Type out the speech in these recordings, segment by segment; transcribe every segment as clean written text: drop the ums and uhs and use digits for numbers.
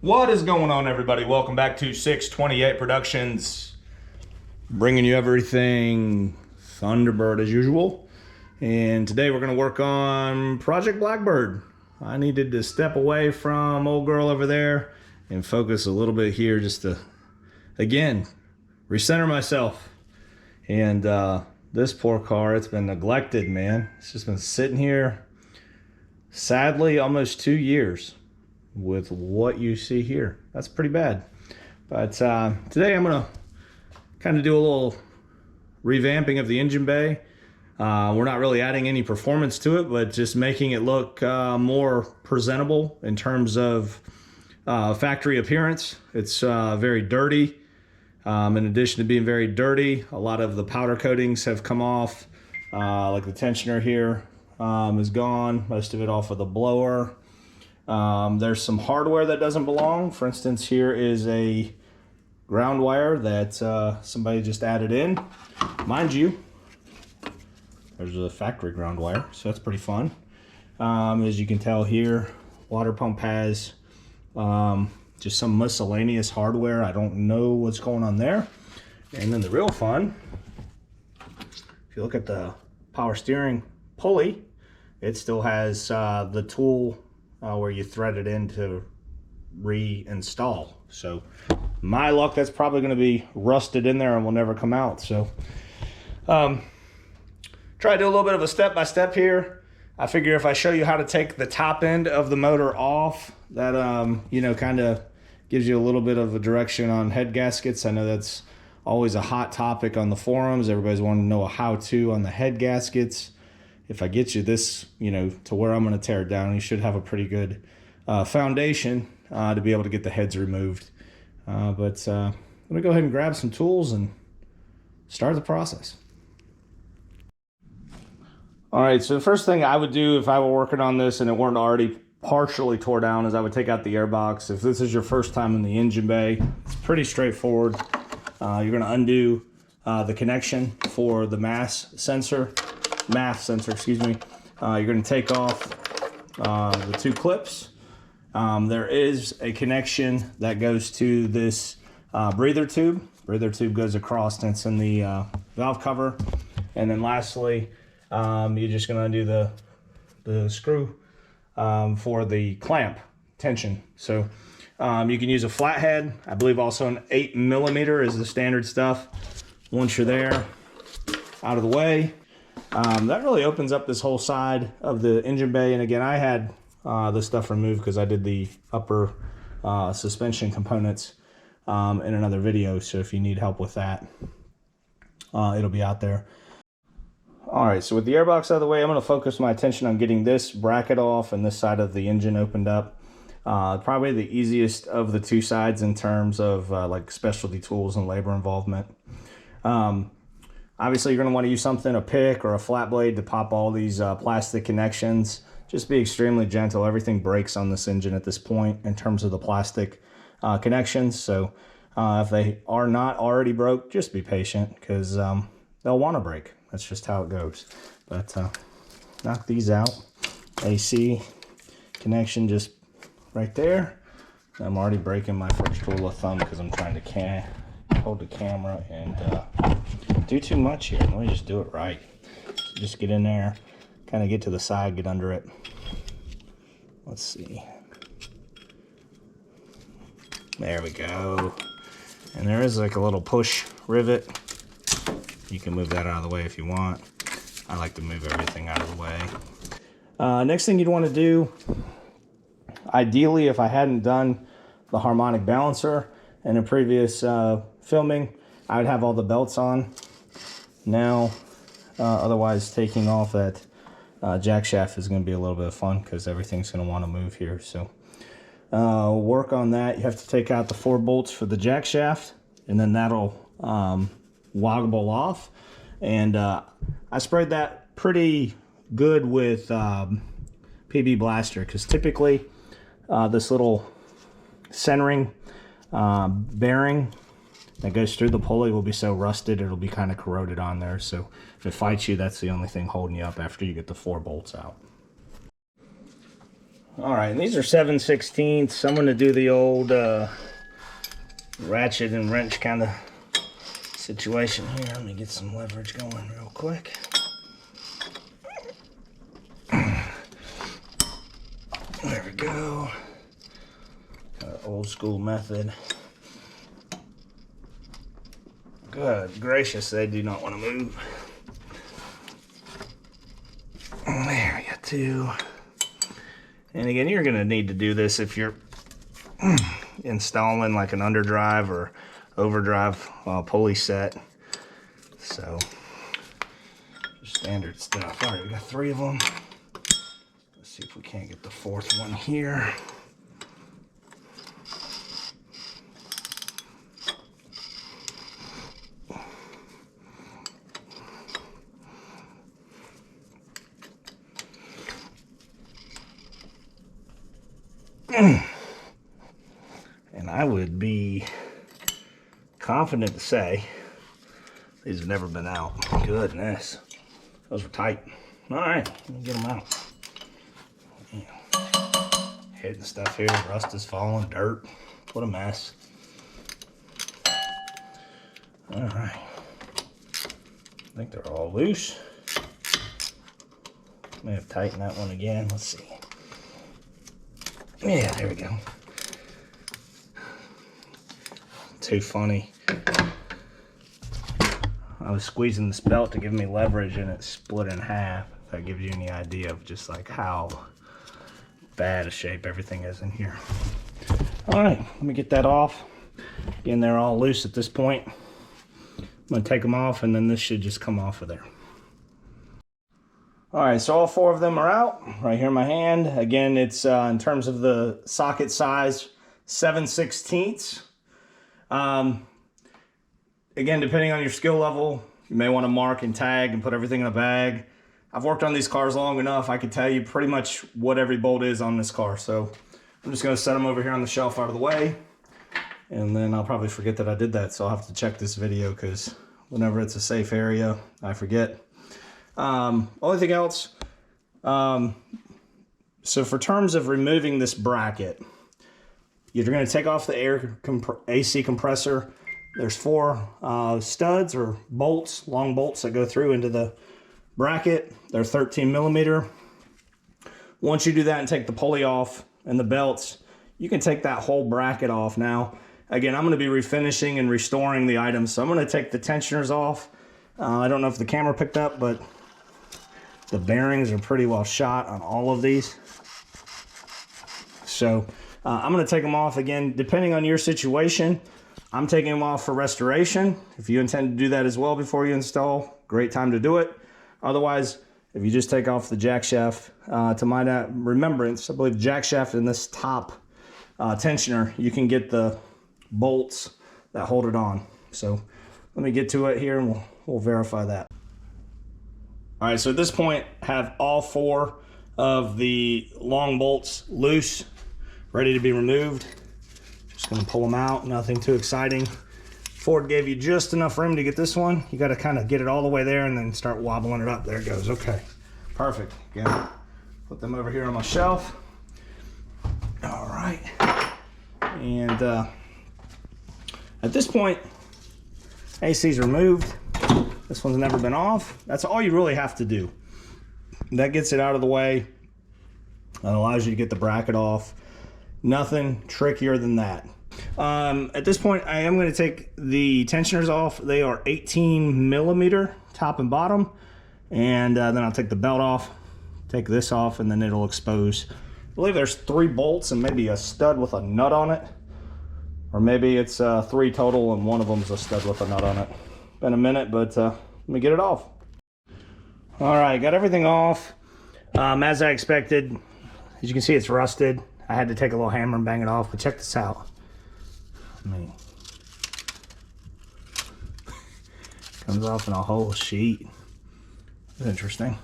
What is going on, everybody? Welcome back to 628 Productions, bringing you everything Thunderbird as usual. And today we're going to work on Project Blackbird. I needed to step away from old girl over there and focus a little bit here just to, again, recenter myself. And this poor car, it's been neglected, man. It's just been sitting here, sadly, almost 2 years. With what you see here. That's pretty bad. But today I'm gonna kind of do a little revamping of the engine bay. We're not really adding any performance to it, but just making it look more presentable in terms of factory appearance. It's very dirty. In addition to being very dirty, a lot of the powder coatings have come off. Like the tensioner here is gone, most of it off of the blower. There's some hardware that doesn't belong. For instance, here is a ground wire that somebody just added in. Mind you, there's a factory ground wire, so that's pretty fun. As you can tell here, water pump has just some miscellaneous hardware. I don't know what's going on there. And then the real fun, if you look at the power steering pulley, it still has the tool where you thread it in to reinstall. So my luck, that's probably going to be rusted in there and will never come out. So try to do a little bit of a step-by-step here. I figure if I show you how to take the top end of the motor off, that you know, kind of gives you a little bit of a direction on head gaskets. I know that's always a hot topic on the forums. Everybody's wanting to know a how-to on the head gaskets. If I get you this, you know, to where I'm going to tear it down, you should have a pretty good foundation to be able to get the heads removed. But let me go ahead and grab some tools and start the process. All right, so the first thing I would do if I were working on this and it weren't already partially tore down is I would take out the airbox. If this is your first time in the engine bay, it's pretty straightforward. You're going to undo the connection for the MAF sensor, excuse me. You're going to take off the two clips. There is a connection that goes to this breather tube. Breather tube goes across and it's in the valve cover. And then lastly, you're just going to undo the screw for the clamp tension. So you can use a flathead. I believe also an 8mm is the standard stuff. Once you're there, out of the way, that really opens up this whole side of the engine bay. And again, I had this stuff removed because I did the upper suspension components in another video. So if you need help with that, it'll be out there. All right, so with the airbox out of the way, I'm going to focus my attention on getting this bracket off and this side of the engine opened up. Probably the easiest of the two sides in terms of like specialty tools and labor involvement. Obviously, you're going to want to use something, a pick or a flat blade, to pop all these plastic connections. Just be extremely gentle. Everything breaks on this engine at this point in terms of the plastic connections. So if they are not already broke, just be patient because they'll want to break. That's just how it goes. But knock these out. AC connection just right there. I'm already breaking my first rule of thumb because I'm trying to hold the camera and do too much here. Let me just do it right. Just get in there, kind of get to the side, get under it. Let's see. There we go. And there is like a little push rivet. You can move that out of the way if you want. I like to move everything out of the way. Next thing you'd want to do, ideally, if I hadn't done the harmonic balancer in a previous filming, I would have all the belts on now. Otherwise, taking off that jack shaft is going to be a little bit of fun because everything's going to want to move here. So work on that. You have to take out the 4 bolts for the jack shaft, and then that'll woggle off. And I sprayed that pretty good with PB Blaster because typically this little centering bearing that goes through the pulley will be so rusted it'll be kind of corroded on there. So if it fights you, that's the only thing holding you up after you get the 4 bolts out. All right, and these are 7/16. I'm going to do the old ratchet and wrench kind of situation here. Let me get some leverage going real quick. There we go. Old school method. Good gracious, they do not want to move. There we got two. And again, you're going to need to do this if you're installing like an underdrive or overdrive pulley set. So, standard stuff. All right, we got three of them. Let's see if we can't get the fourth one here. And I would be confident to say these have never been out. Goodness, those were tight. All right, let me get them out. Yeah. Hitting stuff here, rust is falling, dirt. What a mess. All right, I think they're all loose. May have tightened that one again. Let's see. Yeah, there we go. Too funny. I was squeezing this belt to give me leverage and it split in half. If that gives you any idea of just like how bad a shape everything is in here. All right, let me get that off. Again, they're all loose at this point. I'm gonna take them off and then this should just come off of there. All right, so all four of them are out right here in my hand. Again, it's in terms of the socket size, 7/16. Again, depending on your skill level, you may want to mark and tag and put everything in a bag. I've worked on these cars long enough, I could tell you pretty much what every bolt is on this car. So I'm just gonna set them over here on the shelf out of the way. And then I'll probably forget that I did that. So I'll have to check this video because whenever it's a safe area, I forget. Only thing else, so for terms of removing this bracket, you're going to take off the AC compressor. There's four studs or bolts, long bolts that go through into the bracket. They're 13 millimeter. Once you do that and take the pulley off and the belts, you can take that whole bracket off. Now, again, I'm going to be refinishing and restoring the items, so I'm going to take the tensioners off. I don't know if the camera picked up, but the bearings are pretty well shot on all of these. So I'm going to take them off. Again, depending on your situation, I'm taking them off for restoration. If you intend to do that as well before you install, great time to do it. Otherwise, if you just take off the jack shaft, to my remembrance, I believe jack shaft in this top tensioner, you can get the bolts that hold it on. So let me get to it here and we'll verify that. All right, so at this point, I have all four of the long bolts loose, ready to be removed. Just gonna pull them out, nothing too exciting. Ford gave you just enough room to get this one. You gotta kind of get it all the way there and then start wobbling it up. There it goes, okay. Perfect, again, put them over here on my shelf. All right, and at this point, AC's removed. This one's never been off. That's all you really have to do. That gets it out of the way. That allows you to get the bracket off. Nothing trickier than that. At this point, I am going to take the tensioners off. They are 18 millimeter top and bottom. And then I'll take the belt off, take this off, and then it'll expose. I believe there's 3 bolts and maybe a stud with a nut on it. Or maybe it's 3 total and one of them's a stud with a nut on it. Been a minute, but let me get it off. All right, got everything off. As I expected, as you can see, it's rusted. I had to take a little hammer and bang it off, but check this out. I mean, comes off in a whole sheet. That's interesting.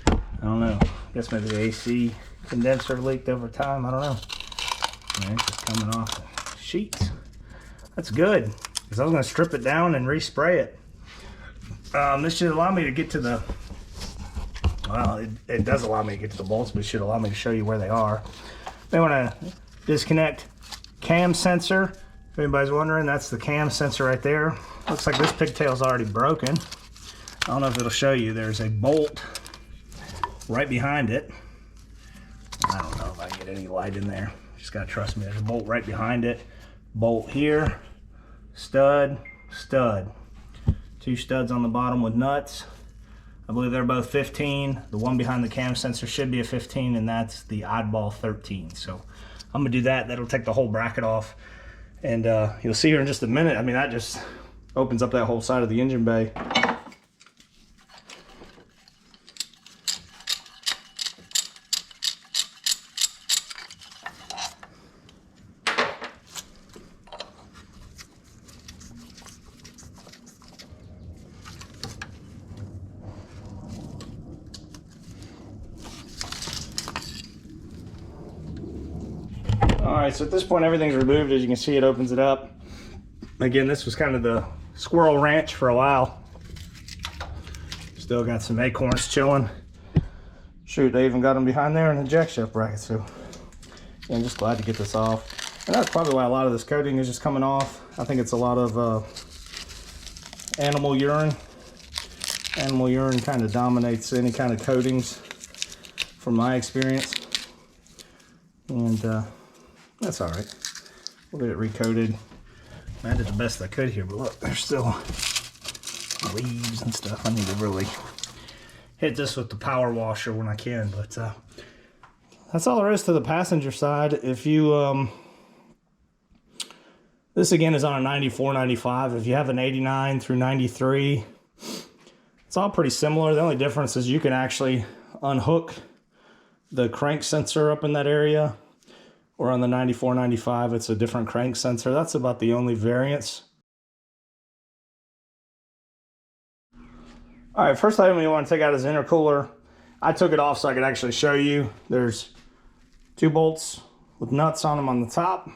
I don't know. I guess maybe the AC condenser leaked over time. I don't know. Yeah, it's just coming off the sheets. That's good, because I was going to strip it down and respray it. This should allow me to get to the Well, it does allow me to get to the bolts, but it should allow me to show you where they are. They want to disconnect cam sensor. If anybody's wondering, that's the cam sensor right there. Looks like this pigtail's already broken. I don't know if it'll show you. There's a bolt right behind it. I don't know if I can get any light in there. Just gotta trust me. There's a bolt right behind it. Bolt here, stud, stud. 2 studs on the bottom with nuts. I believe they're both 15. The one behind the cam sensor should be a 15, and that's the oddball 13. So I'm gonna do that. That'll take the whole bracket off. And you'll see here in just a minute. I mean, that just opens up that whole side of the engine bay. Alright, so at this point everything's removed. As you can see, it opens it up. Again, this was kind of the squirrel ranch for a while. Still got some acorns chilling. Shoot, they even got them behind there in the jackshaft bracket, so yeah, I'm just glad to get this off. And that's probably why a lot of this coating is just coming off. I think it's a lot of animal urine. Animal urine kind of dominates any kind of coatings from my experience. And that's all right. We'll get it recoated. I did the best I could here, but look, there's still leaves and stuff. I need to really hit this with the power washer when I can, but that's all there is to the passenger side. If you, this again is on a 94, 95. If you have an 89 through 93, it's all pretty similar. The only difference is you can actually unhook the crank sensor up in that area. Or on the 94, 95, it's a different crank sensor. That's about the only variance. All right, first item you want to take out is the intercooler. I took it off so I could actually show you. There's 2 bolts with nuts on them on the top.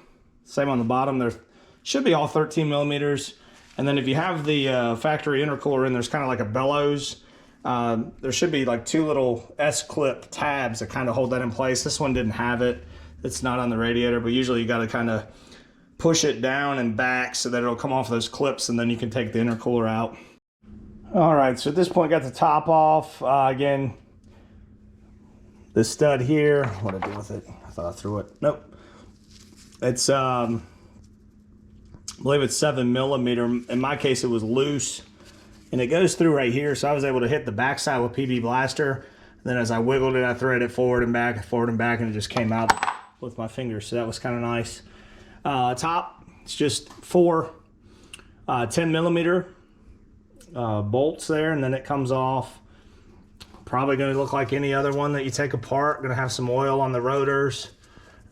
Same on the bottom. There should be all 13 millimeters. And then if you have the factory intercooler in, there's kind of like a bellows. There should be like 2 little S-clip tabs that kind of hold that in place. This one didn't have it. It's not on the radiator, but usually you got to kind of push it down and back so that it'll come off those clips, and then you can take the intercooler out. All right, so at this point, got the top off. Again, this stud here, what did I do with it? I thought I threw it. Nope. It's, I believe it's 7 millimeter. In my case, it was loose, and it goes through right here, so I was able to hit the backside with PB Blaster. And then as I wiggled it, I threaded it forward and back, and it just came out with my fingers, so that was kind of nice. Top, it's just 4 10 millimeter bolts there, and then it comes off. Probably going to look like any other one that you take apart. Going to have some oil on the rotors.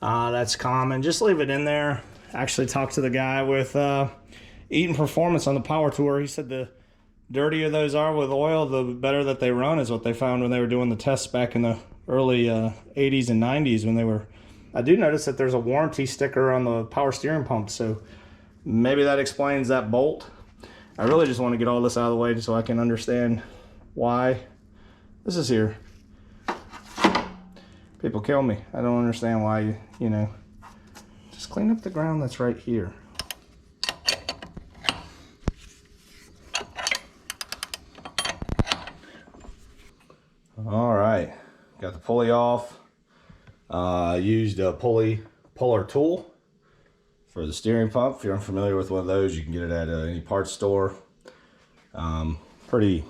That's common. Just leave it in there. Actually talked to the guy with Eaton Performance on the Power Tour. He said the dirtier those are with oil, the better that they run, is what they found when they were doing the tests back in the early 80s and 90s when they were. I do notice that there's a warranty sticker on the power steering pump, so maybe that explains that bolt. I really just want to get all this out of the way so I can understand why this is here. People kill me. I don't understand why, you know, just clean up the ground that's right here. All right, got the pulley off. Used a puller tool for the steering pump. If you're unfamiliar with one of those, you can get it at any parts store. Pretty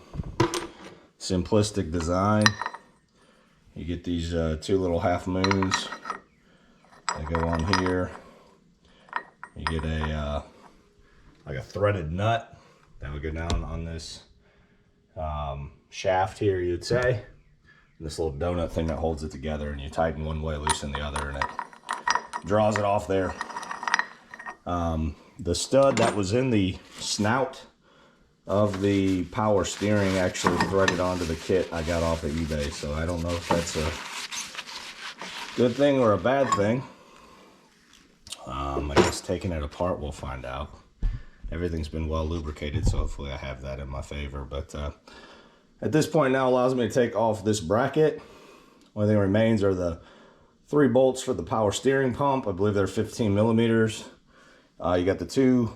simplistic design. You get these 2 little half moons that go on here. You get a like a threaded nut that would go down on this shaft here, you'd say. This little donut thing that holds it together, and you tighten one way, loosen the other, and it draws it off there. The stud that was in the snout of the power steering actually threaded onto the kit I got off of eBay, so I don't know if that's a good thing or a bad thing. I guess taking it apart we'll find out. Everything's been well lubricated, so hopefully I have that in my favor. But At this point now allows me to take off this bracket. Only thing that remains are the 3 bolts for the power steering pump. I believe they're 15 millimeters. You got the 2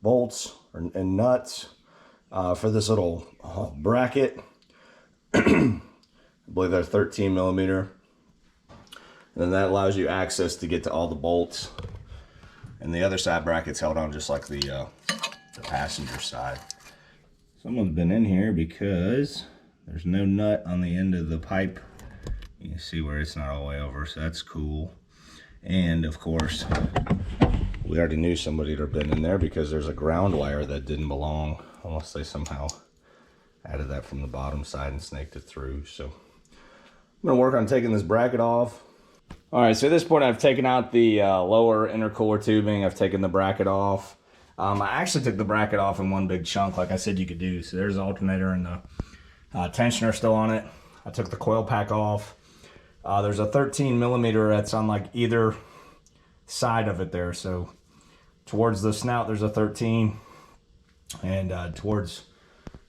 bolts and nuts for this little bracket. I believe they're 13 millimeter. And then that allows you access to get to all the bolts. And the other side bracket's held on just like the passenger side. Someone's been in here because there's no nut on the end of the pipe. You can see where it's not all the way over, so that's cool. And of course, we already knew somebody had been in there because there's a ground wire that didn't belong, unless they somehow added that from the bottom side and snaked it through. So I'm gonna work on taking this bracket off. All right, so at this point I've taken out the lower intercooler tubing. I've taken the bracket off. I actually took the bracket off in one big chunk, like I said you could do. So there's the alternator and the tensioner still on it. I took the coil pack off. There's a 13 millimeter that's on like either side of it there. So towards the snout there's a 13, and towards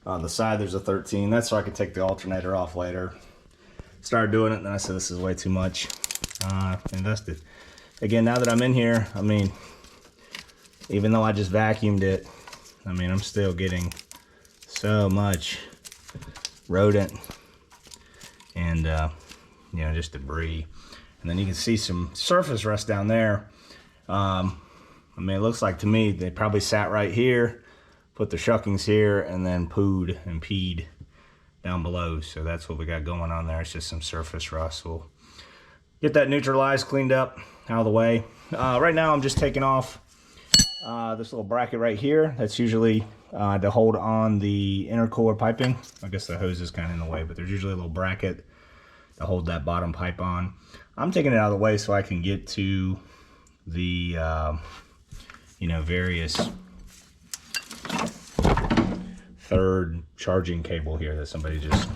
the side there's a 13. That's so I can take the alternator off later. Started doing it, and then I said this is way too much. Invested. Again, now that I'm in here, I mean, even though I just vacuumed it, I mean, I'm still getting so much rodent and you know, just debris. And then you can see some surface rust down there. I mean, it looks like to me they probably sat right here, put the shuckings here, and then pooed and peed down below. So that's what we got going on there. It's just some surface rust. We'll get that neutralized, cleaned up, out of the way. Right now I'm just taking off this little bracket right here. That's usually to hold on the intercooler piping. I guess the hose is kind of in the way, but there's usually a little bracket to hold that bottom pipe on. I'm taking it out of the way so I can get to the you know, various third charging cable here that somebody just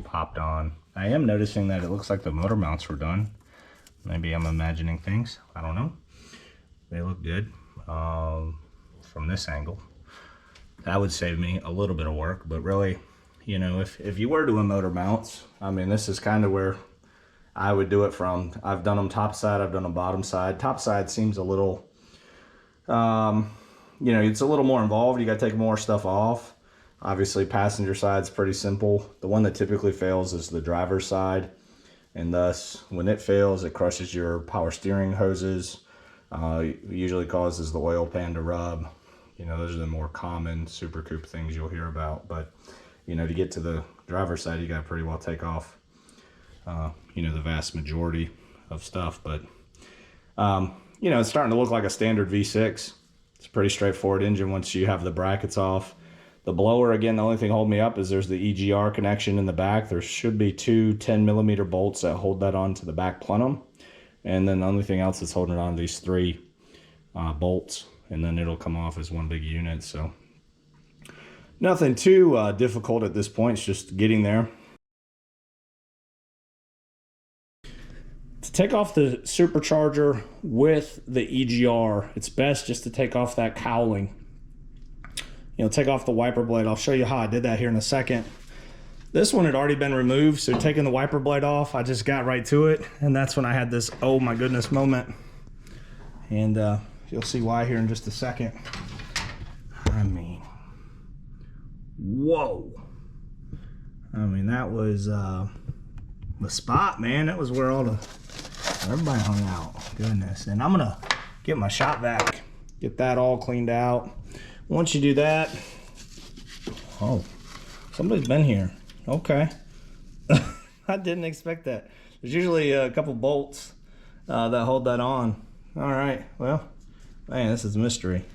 popped on. I am noticing that it looks like the motor mounts were done. Maybe I'm imagining things. I don't know. They look good from this angle. That would save me a little bit of work, but really, you know, if you were doing motor mounts, I mean, this is kind of where I would do it from. I've done them top side, I've done them bottom side. Top side seems a little, you know, it's a little more involved. You got to take more stuff off. Obviously, passenger side's pretty simple. The one that typically fails is the driver's side, and thus, when it fails, it crushes your power steering hoses. Usually causes the oil pan to rub. You know, those are the more common Super Coupe things you'll hear about. But, you know, to get to the driver's side, you got to pretty well take off, you know, the vast majority of stuff. But, you know, it's starting to look like a standard V6. It's a pretty straightforward engine once you have the brackets off. The blower, again, the only thing holding me up is there's the EGR connection in the back. There should be 2 10 millimeter bolts that hold that onto the back plenum. And then the only thing else that's holding it on these 3 bolts. And then it'll come off as one big unit. So nothing too difficult at this point. It's just getting there. To take off the Supercharger with the EGR, it's best just to take off that cowling. You know, take off the wiper blade. I'll show you how I did that here in a second. This one had already been removed, so taking the wiper blade off, I just got right to it, and that's when I had this oh my goodness moment. And you'll see why here in just a second. I mean, whoa. I mean, that was the spot, man. That was where everybody hung out. Goodness. And I'm gonna get my shop vac, get that all cleaned out. Once you do that, oh, somebody's been here. Okay. I didn't expect that. There's usually a couple bolts that hold that on. All right, well, man, this is a mystery.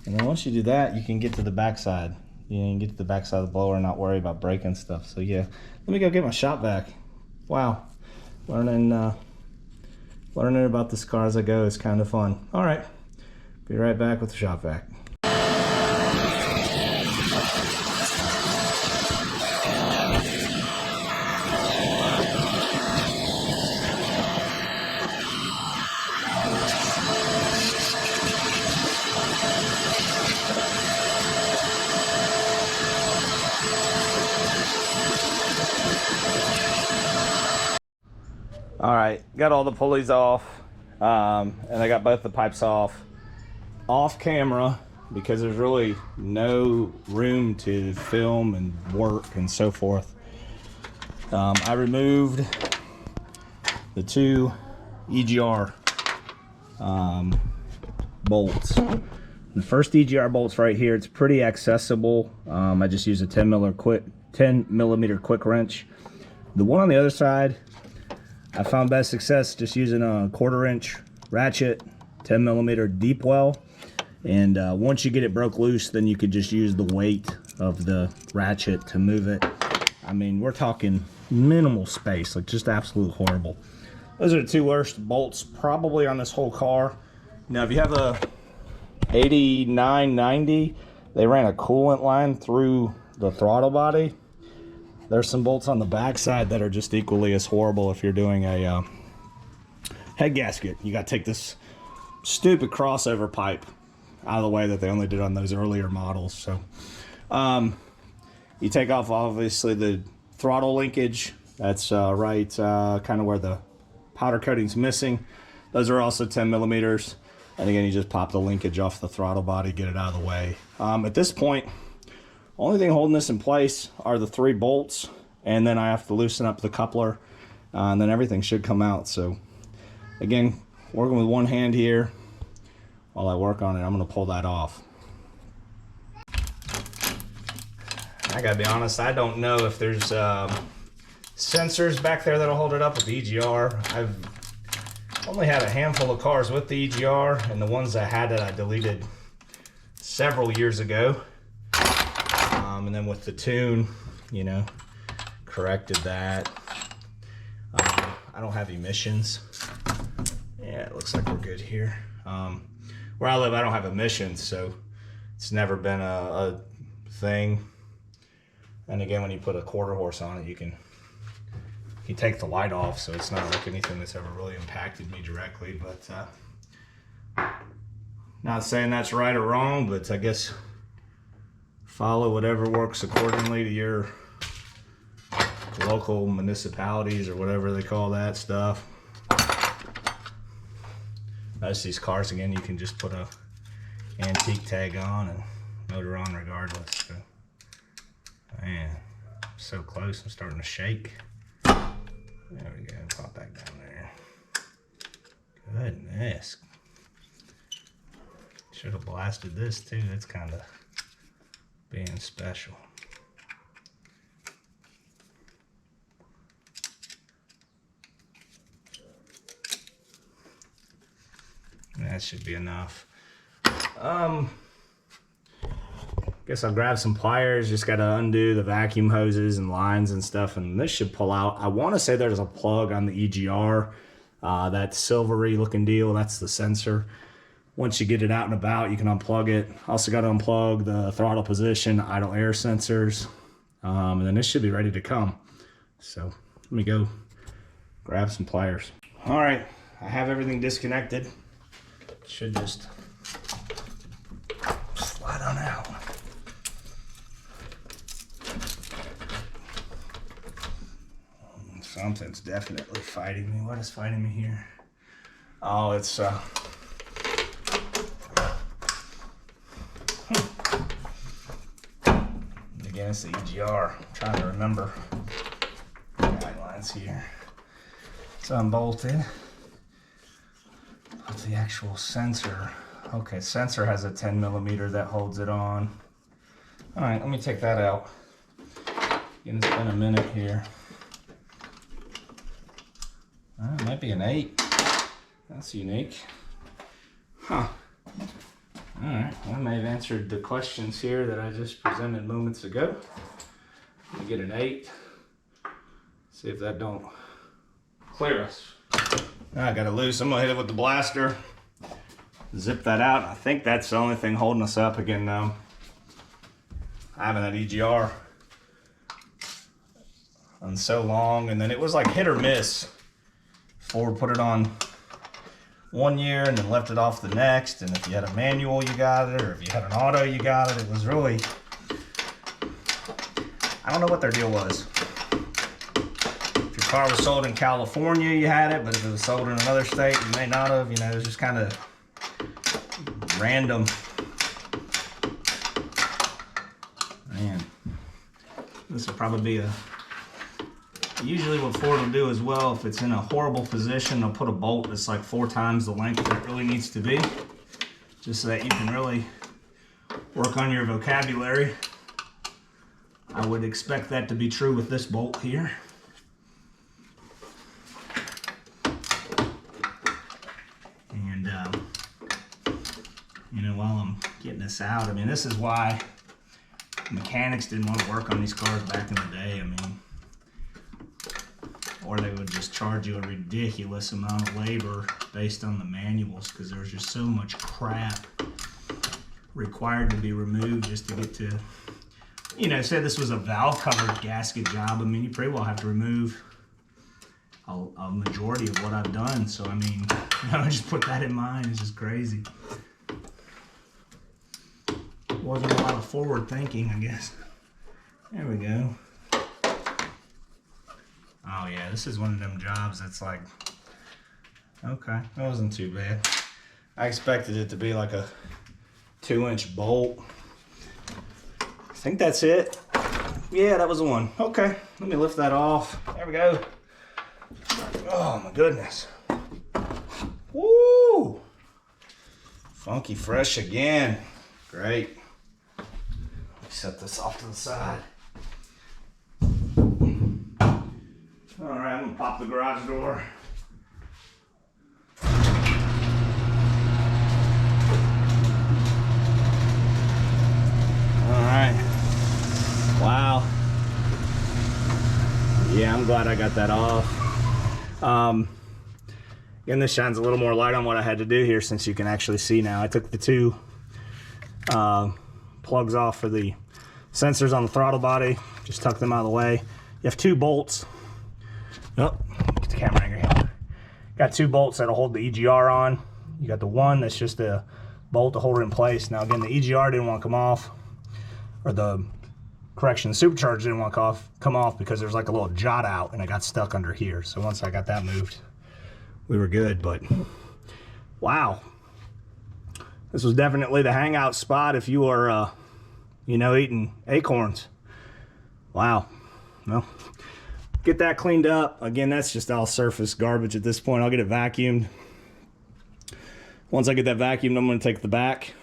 And then once you do that, you can get to the backside. You can get to the backside of the blower and not worry about breaking stuff. So yeah, let me go get my shop vac. Wow, learning about this car as I go is kind of fun. All right, be right back with the shop vac. All right, got all the pulleys off, and I got both the pipes off camera because there's really no room to film and work and so forth. I removed the two EGR bolts. The first EGR bolt's right here. It's pretty accessible. I just use a 10 millimeter quick wrench. The one on the other side, I found best success just using a 1/4 inch ratchet, 10 millimeter deep well. And once you get it broke loose, then you could just use the weight of the ratchet to move it. I mean, we're talking minimal space, like just absolute horrible. Those are the two worst bolts probably on this whole car. Now, if you have a 8990, they ran a coolant line through the throttle body. There's some bolts on the backside that are just equally as horrible if you're doing a head gasket. You got to take this stupid crossover pipe out of the way that they only did on those earlier models. So you take off obviously the throttle linkage. That's right kind of where the powder coating's missing. Those are also 10 millimeters. And again, you just pop the linkage off the throttle body, get it out of the way. At this point, only thing holding this in place are the 3 bolts, and then I have to loosen up the coupler, and then everything should come out. So again, working with one hand here while I work on it. I'm going to pull that off. I gotta be honest, I don't know if there's sensors back there that'll hold it up with the EGR. I've only had a handful of cars with the EGR, and the ones I had that I deleted several years ago. And then with the tune, you know, corrected that. I don't have emissions. Yeah, it looks like we're good here. Where I live, I don't have emissions, so it's never been a thing. And again, when you put a 1/4 horse on it, you take the light off, so it's not like anything that's ever really impacted me directly. But not saying that's right or wrong, but I guess follow whatever works accordingly to your local municipalities or whatever they call that stuff. Most of these cars, again, you can just put a antique tag on and motor on regardless. So, man, so close, I'm starting to shake. There we go, pop back down there. Goodness. Should have blasted this too, that's kind of being special. That should be enough. Guess I'll grab some pliers. Just got to undo the vacuum hoses and lines and stuff, and this should pull out. I want to say there's a plug on the EGR, that silvery looking deal. That's the sensor. Once you get it out and about, you can unplug it. Also got to unplug the throttle position, idle air sensors, and then this should be ready to come. So let me go grab some pliers. All right, I have everything disconnected. Should just slide on out. Something's definitely fighting me. What is fighting me here? Oh, it's again, it's the EGR. I'm trying to remember the guidelines here. It's unbolted. What's the actual sensor? Okay, sensor has a 10 millimeter that holds it on. All right, let me take that out. It's been a minute here. It might be an 8. That's unique. Huh. Alright, well, I may have answered the questions here that I just presented moments ago. Let me get an 8. See if that don't clear us. I got it loose. I'm gonna hit it with the blaster. Zip that out. I think that's the only thing holding us up again now. Having that EGR on so long, and then it was like hit or miss. Ford put it on one year and then left it off the next, and if you had a manual you got it, or if you had an auto you got it. It was really, I don't know what their deal was. If you're car was sold in California, you had it, but if it was sold in another state, you may not have. You know, it was just kind of random. Man, this will probably be usually what Ford will do as well, if it's in a horrible position, they'll put a bolt that's like 4 times the length that it really needs to be, just so that you can really work on your vocabulary. I would expect that to be true with this bolt here. And, you know, while I'm getting this out, I mean, this is why mechanics didn't want to work on these cars back in the day. I mean, or they would just charge you a ridiculous amount of labor based on the manuals, because there was just so much crap required to be removed just to get to, you know, say this was a valve covered gasket job. I mean, you pretty well have to remove a majority of what I've done. So, I mean, you know, just put that in mind. It's just crazy. Wasn't a lot of forward thinking, I guess. There we go. Oh yeah, this is one of them jobs that's like, okay, that wasn't too bad. I expected it to be like a 2-inch bolt. I think that's it. Yeah, that was the one. Okay, let me lift that off. There we go. Oh my goodness. Woo! Funky fresh again. Great. Set this off to the side. All right, I'm gonna pop the garage door. All right. Wow. Yeah, I'm glad I got that off. Again, this shines a little more light on what I had to do here, since you can actually see now. I took the 2 plugs off for the sensors on the throttle body, just tuck them out of the way. You have 2 bolts. Oh, get the camera angle here. Got 2 bolts that'll hold the EGR on. You got the one that's just a bolt to hold it in place. Now again, the EGR didn't want to come off, or the Supercharger didn't want to come off because there's like a little jot out and it got stuck under here. So once I got that moved, we were good. But wow, this was definitely the hangout spot if you are, you know, eating acorns. Wow. Well, get that cleaned up. Again, that's just all surface garbage at this point. I'll get it vacuumed. Once I get that vacuumed, I'm going to take the back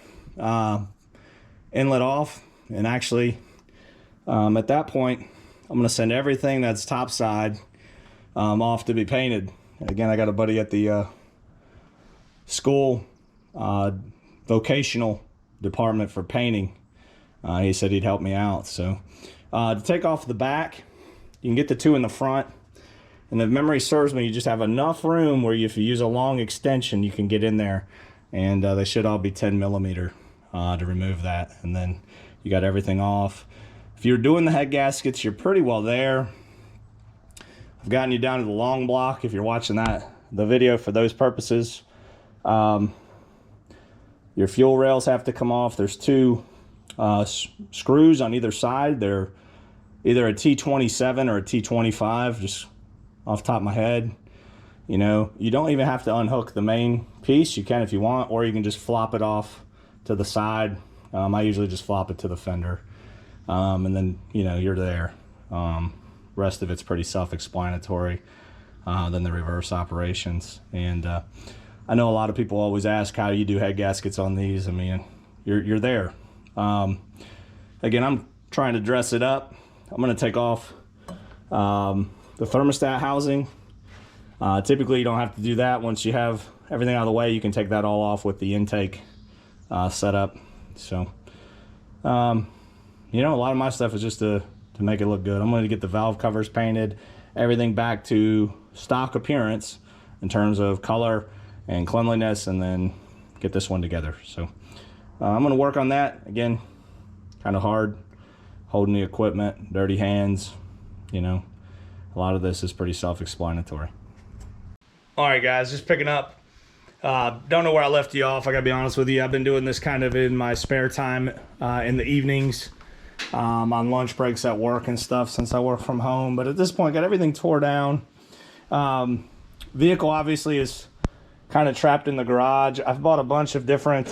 inlet off, and actually at that point I'm going to send everything that's top side off to be painted. Again, I got a buddy at the school vocational department for painting. He said he'd help me out. So to take off the back, you can get the 2 in the front, and if memory serves me, you just have enough room where if you use a long extension, you can get in there, and they should all be 10 millimeter to remove that, and then you got everything off. If you're doing the head gaskets, you're pretty well there. I've gotten you down to the long block if you're watching the video for those purposes. Your fuel rails have to come off. There's 2 screws on either side. They're either a T27 or a T25, just off the top of my head. You know, you don't even have to unhook the main piece. You can if you want, or you can just flop it off to the side. I usually just flop it to the fender, and then, you know, you're there. Rest of it's pretty self-explanatory. Then the reverse operations. And I know a lot of people always ask how you do head gaskets on these. I mean, you're there. Again, I'm trying to dress it up. I'm going to take off the thermostat housing. Typically, you don't have to do that. Once you have everything out of the way, you can take that all off with the intake setup. So, you know, a lot of my stuff is just to make it look good. I'm going to get the valve covers painted, everything back to stock appearance in terms of color and cleanliness, and then get this one together. So I'm going to work on that. Again, kind of hard holding the equipment, dirty hands, you know. A lot of this is pretty self-explanatory. All right, guys, just picking up. Don't know where I left you off. I gotta be honest with you. I've been doing this kind of in my spare time in the evenings, on lunch breaks at work and stuff, since I work from home. But at this point, got everything tore down. Vehicle obviously is kind of trapped in the garage. I've bought a bunch of different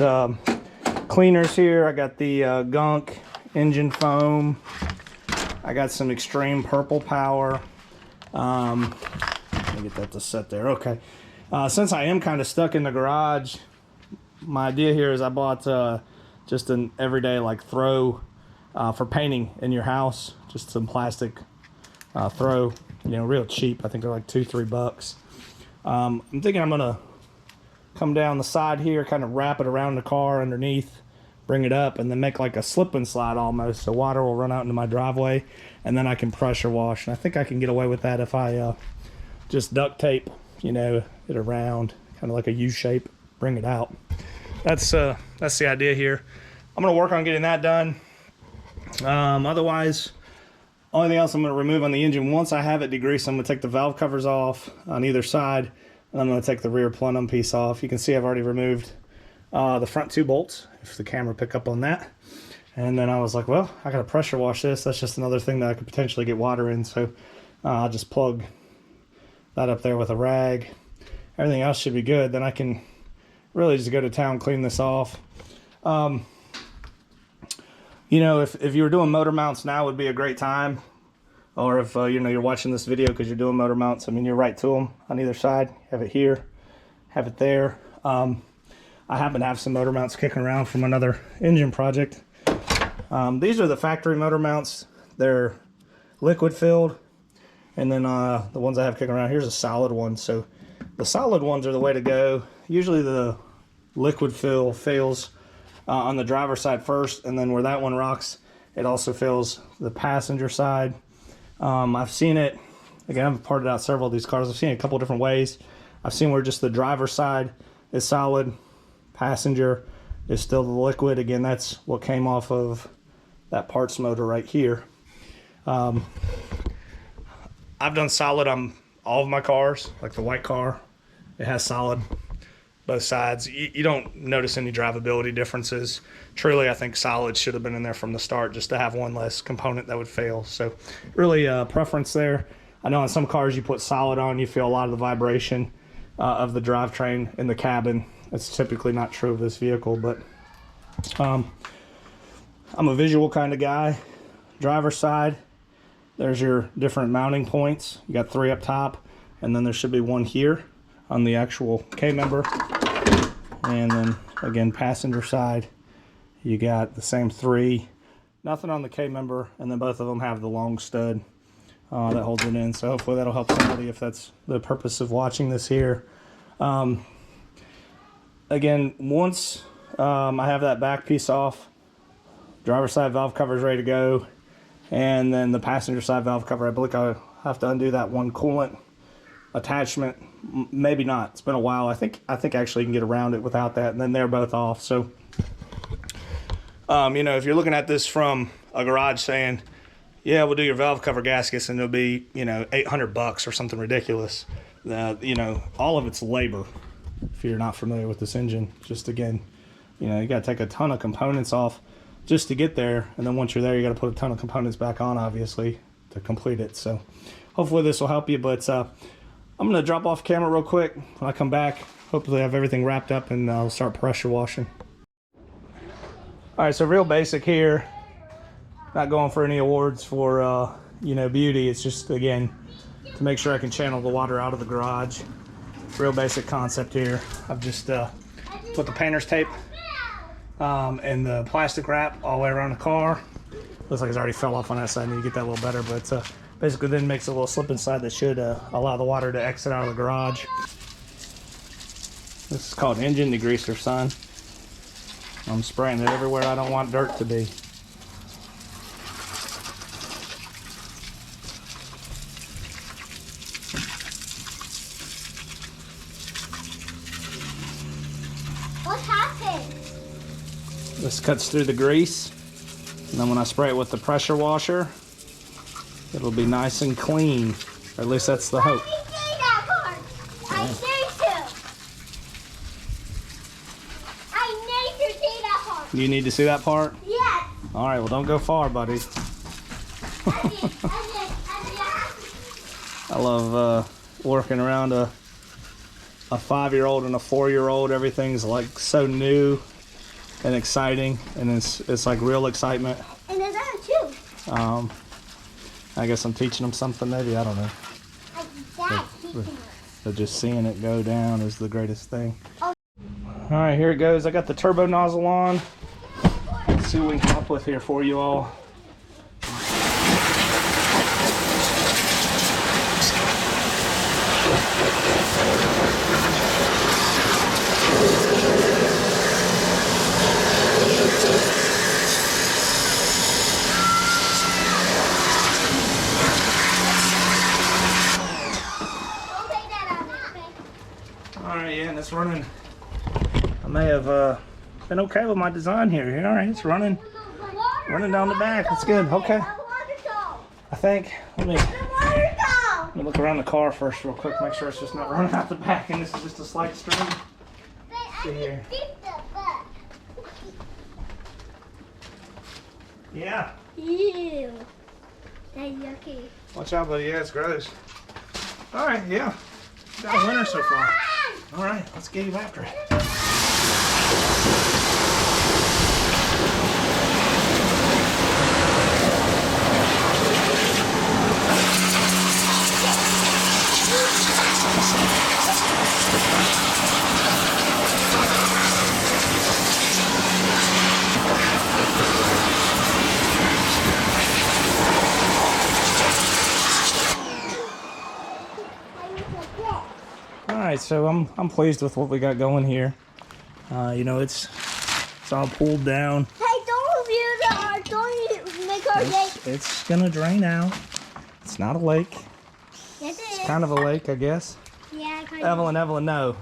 cleaners here. I got the gunk engine foam. I got some extreme purple power. Let me get that to set there. Okay. Since I am kind of stuck in the garage, my idea here is I bought just an everyday like throw for painting in your house. Just some plastic throw, you know, real cheap. I think they're like $2-3. I'm thinking I'm gonna come down the side here, kind of wrap it around the car underneath, bring it up, and then make like a slip and slide almost, so water will run out into my driveway, and then I can pressure wash. And I think I can get away with that if I just duct tape, you know, it around, kind of like a U shape, bring it out. That's the idea here. I'm gonna work on getting that done. Otherwise, only thing else I'm gonna remove on the engine, once I have it degreased, I'm gonna take the valve covers off on either side, and I'm gonna take the rear plenum piece off. You can see I've already removed the front 2 bolts, if the camera pick up on that. And then I was like, well, I gotta pressure wash this. That's just another thing that I could potentially get water in. So I'll just plug that up there with a rag. Everything else should be good. Then I can really just go to town, clean this off. You know, if you were doing motor mounts now would be a great time. Or if, you know, you're watching this video because you're doing motor mounts, I mean, you're right to them on either side. Have it here, have it there. I happen to have some motor mounts kicking around from another engine project. These are the factory motor mounts. They're liquid filled. And then the ones I have kicking around, here's a solid one. So the solid ones are the way to go. Usually the liquid fill fails on the driver's side first, and then where that one rocks, it also fails the passenger side. I've seen it, again, I've parted out several of these cars. I've seen it a couple different ways. I've seen where just the driver's side is solid, passenger is still the liquid. Again, that's what came off of that parts motor right here. I've done solid on all of my cars, like the white car. It has solid both sides. You don't notice any drivability differences. Truly, I think solid should have been in there from the start just to have one less component that would fail. So really preference there. I know on some cars you put solid on, you feel a lot of the vibration of the drivetrain in the cabin. It's typically not true of this vehicle, but I'm a visual kind of guy. Driver's side, there's your different mounting points. You got 3 up top, and then there should be 1 here on the actual K-member. And then again, passenger side, you got the same 3. Nothing on the K-member, and then both of them have the long stud that holds it in. So hopefully that'll help somebody if that's the purpose of watching this here. Again, once I have that back piece off, driver's side valve cover is ready to go, and then the passenger side valve cover, I believe I'll have to undo that one coolant attachment. Maybe not. It's been a while. I think actually you can get around it without that, and then they're both off. So, you know, if you're looking at this from a garage saying, yeah, we'll do your valve cover gaskets and it'll be, you know, $800 or something ridiculous. You know, all of it's labor. If you're not familiar with this engine, just again, you know, you got to take a ton of components off just to get there, and then once you're there, you got to put a ton of components back on, obviously, to complete it. So, hopefully this will help you. But I'm gonna drop off camera real quick. When I come back, hopefully I have everything wrapped up, and I'll start pressure washing. All right, so real basic here. Not going for any awards for you know, beauty. It's just, again, to make sure I can channel the water out of the garage. Real basic concept here. I've just put the painter's tape and the plastic wrap all the way around the car. Looks like it's already fell off on that side. I need to get that a little better, but basically then makes a little slip inside that should allow the water to exit out of the garage. This is called engine degreaser, son. I'm spraying it everywhere I don't want dirt to be. What happened? This cuts through the grease, and then when I spray it with the pressure washer, it'll be nice and clean. Or at least that's the hope. Let me see that part. I need to see that part. You need to see that part? Yes. All right, well, don't go far, buddy. I love working around a 5-year-old and a 4-year-old. Everything's like so new and exciting, and it's like real excitement. And there's other two. I guess I'm teaching them something, maybe, I don't know. But just seeing it go down is the greatest thing. Oh. All right, here it goes. I got the turbo nozzle on. Let's see what we can come up with here for you all. Alright, yeah, and it's running. I may have been okay with my design here. Alright, it's running down the back. That's good. Okay. I think, let me look around the car first real quick, make sure it's just not running out the back, and this is just a slight stream. Let's see here. Yeah. Ew. That's yucky. Watch out, buddy. Yeah, it's gross. Alright, yeah. Got a winner so far. Alright, let's get you after it. Alright, so I'm pleased with what we got going here. You know, it's all pulled down. Hey, don't make our lake. It's gonna drain out. It's not a lake. Yes, it It's is. kind of a lake, I guess. Yeah, kind of. Evelyn, no.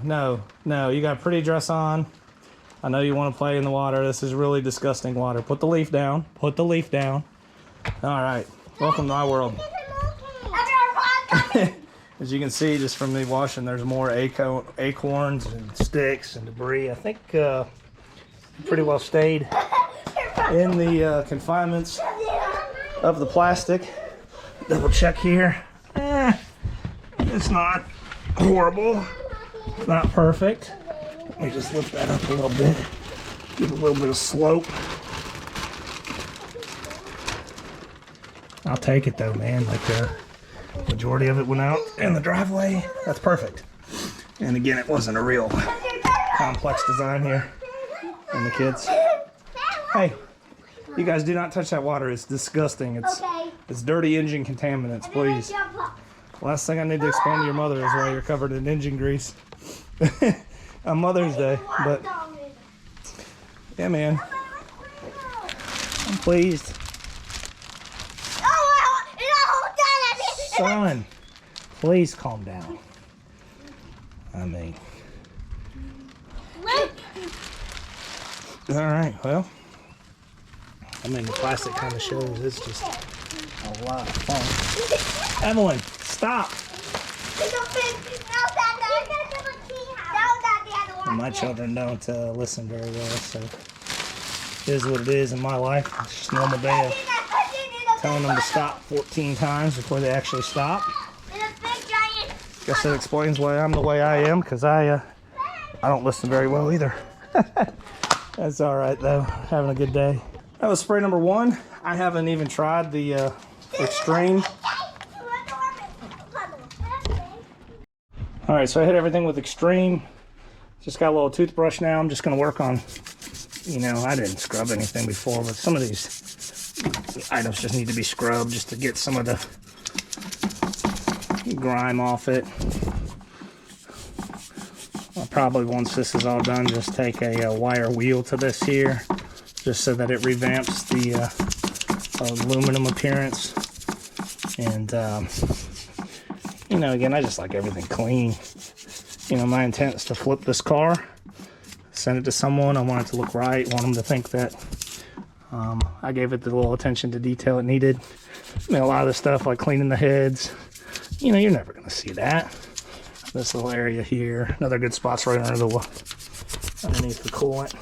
You got a pretty dress on. I know you want to play in the water. This is really disgusting water. Put the leaf down. Put the leaf down. Alright, welcome to my world. As you can see, just from me washing, there's more acorns and sticks and debris. I think pretty well stayed in the confinements of the plastic. Double check here. It's not horrible. Not perfect. Let me just lift that up a little bit. Give it a little bit of slope. I'll take it though, man. Like majority of it went out in the driveway. That's perfect. And again, it wasn't a real complex design here. And the kids. Hey, you guys do not touch that water. It's disgusting. It's dirty engine contaminants, please. Last thing I need to explain to your mother is why you're covered in engine grease on Mother's Day. But yeah, man, I'm pleased. Son, please calm down. I mean, all right, well, I mean, the plastic kind of shows it's just a lot of fun. Evelyn, stop. And my children don't listen very well, so it is what it is in my life. It's just a normal day of telling them to stop 14 times before they actually stop. Guess that explains why I'm the way I am, because I don't listen very well either. That's all right though. Having a good day. That was spray number 1. I haven't even tried the extreme. All right, so I hit everything with extreme. Just got a little toothbrush now. I'm just going to work on, you know, I didn't scrub anything before, but some of these items just need to be scrubbed just to get some of the grime off it. I'll probably, once this is all done, just take a wire wheel to this here, just so that it revamps the aluminum appearance. And you know, again, I just like everything clean. You know, my intent is to flip this car, send it to someone. I want it to look right, want them to think that I gave it the little attention to detail it needed. I mean, a lot of the stuff like cleaning the heads, you know, you're never going to see that. This little area here, another good spot's right under underneath the coolant.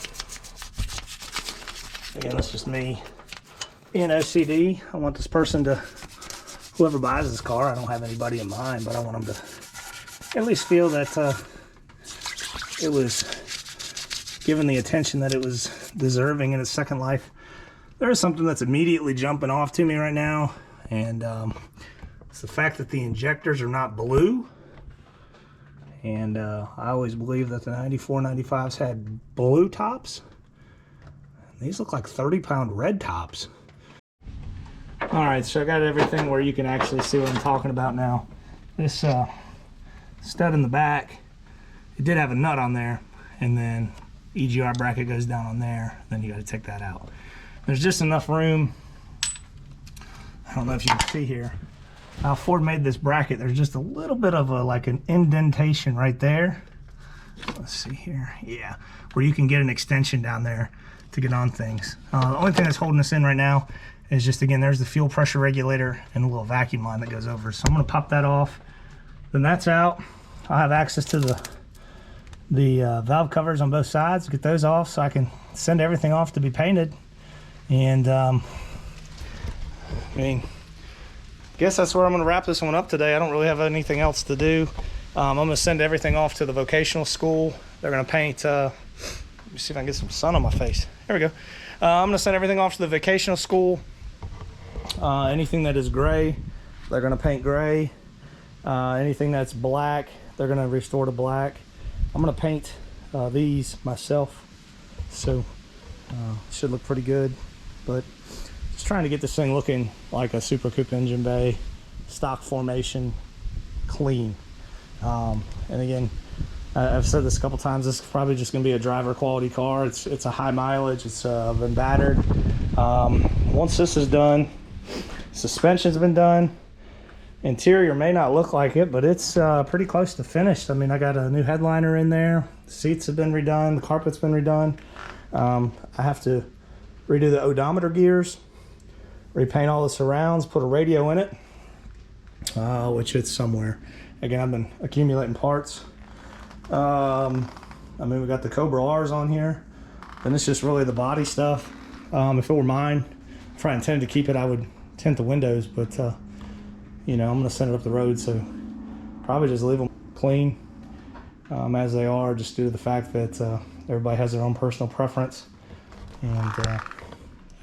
Again, that's just me being OCD. I want this person to, whoever buys this car, I don't have anybody in mind, but I want them to at least feel that it was given the attention that it was deserving in its second life. There is something that's immediately jumping off to me right now, and it's the fact that the injectors are not blue. And I always believed that the 94, 95s had blue tops. These look like 30-pound red tops. All right, so I got everything where you can actually see what I'm talking about now. This stud in the back, it did have a nut on there, and then EGR bracket goes down on there, then you got to take that out. There's just enough room. I don't know if you can see here. How Ford made this bracket, there's just a little bit of like an indentation right there. Let's see here. Yeah, where you can get an extension down there to get on things. The only thing that's holding us in right now is just, again, there's the fuel pressure regulator and a little vacuum line that goes over. So I'm gonna pop that off. Then that's out. I'll have access to the valve covers on both sides, get those off so I can send everything off to be painted. And I mean, guess that's where I'm gonna wrap this one up today. I don't really have anything else to do. I'm gonna send everything off to the vocational school. They're gonna paint, let me see if I can get some sun on my face. There we go. I'm gonna send everything off to the vocational school. Anything that is gray, they're gonna paint gray. Anything that's black, they're gonna restore to black. I'm gonna paint these myself, so should look pretty good. But just trying to get this thing looking like a Super Coupe engine bay, stock formation, clean. And again, I've said this a couple times, this is probably just gonna be a driver quality car. It's a high mileage, it's been battered. Once this is done, suspension's been done. Interior may not look like it, but it's pretty close to finished. I mean, I got a new headliner in there. The seats have been redone, the carpet's been redone. I have to redo the odometer gears, repaint all the surrounds, put a radio in it, which it's somewhere. Again, I've been accumulating parts. I mean, we got the Cobra R's on here, and it's just really the body stuff. If it were mine, if I intended to keep it, I would tint the windows, but you know, I'm gonna send it up the road, so probably just leave them clean as they are, just due to the fact that everybody has their own personal preference. And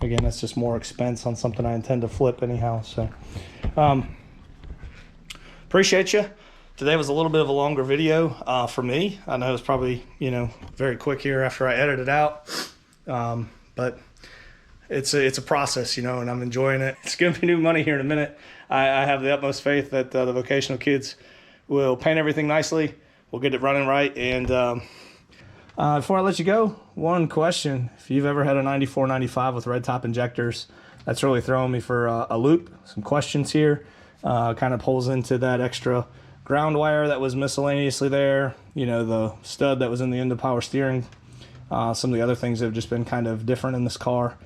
again, that's just more expense on something I intend to flip anyhow. So appreciate you. Today was a little bit of a longer video for me. I know it's probably, you know, very quick here after I edit it out, but it's a process, you know, and I'm enjoying it. It's gonna be new money here in a minute. I have the utmost faith that the vocational kids will paint everything nicely. We'll get it running right. And before I let you go, one question. If you've ever had a 94, 95 with red top injectors, that's really throwing me for a loop. Some questions here. Kind of pulls into that extra ground wire that was miscellaneously there. You know, the stud that was in the end of power steering. Some of the other things have just been kind of different in this car.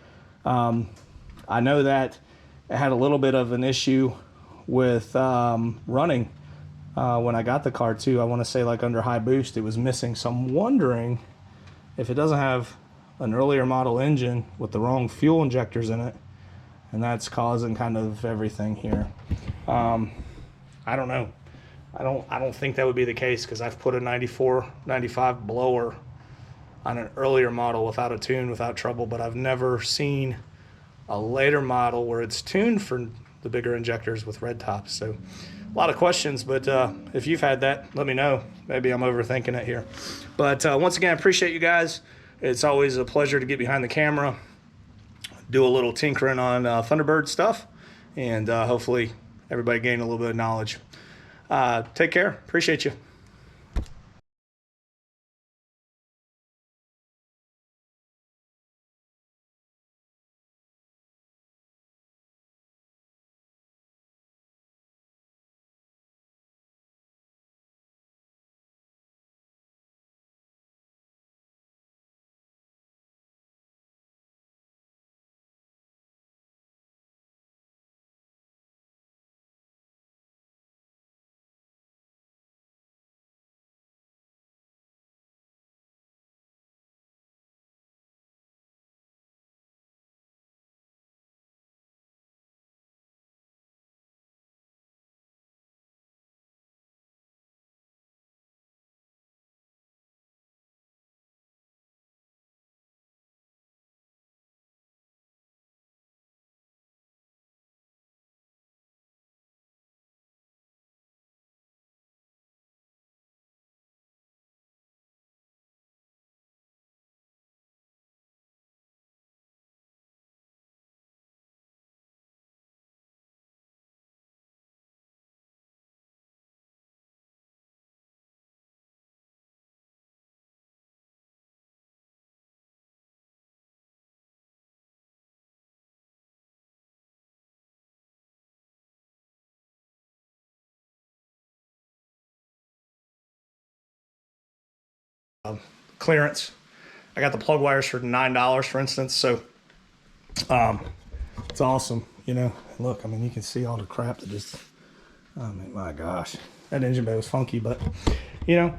I know that it had a little bit of an issue with running when I got the car too. I want to say like under high boost it was missing, so I'm wondering if it doesn't have an earlier model engine with the wrong fuel injectors in it, and that's causing kind of everything here. I don't know. I don't think that would be the case, because I've put a 94, 95 blower on an earlier model without a tune, without trouble, but I've never seen a later model where it's tuned for the bigger injectors with red tops. So a lot of questions, but if you've had that, let me know. Maybe I'm overthinking it here. But once again, I appreciate you guys. It's always a pleasure to get behind the camera, do a little tinkering on Thunderbird stuff, and hopefully everybody gain a little bit of knowledge. Take care. Appreciate you. clearance. I got the plug wires for $9, for instance. So it's awesome, you know. Look, I mean, you can see all the crap that just, I mean, my gosh, that engine bay was funky, but you know,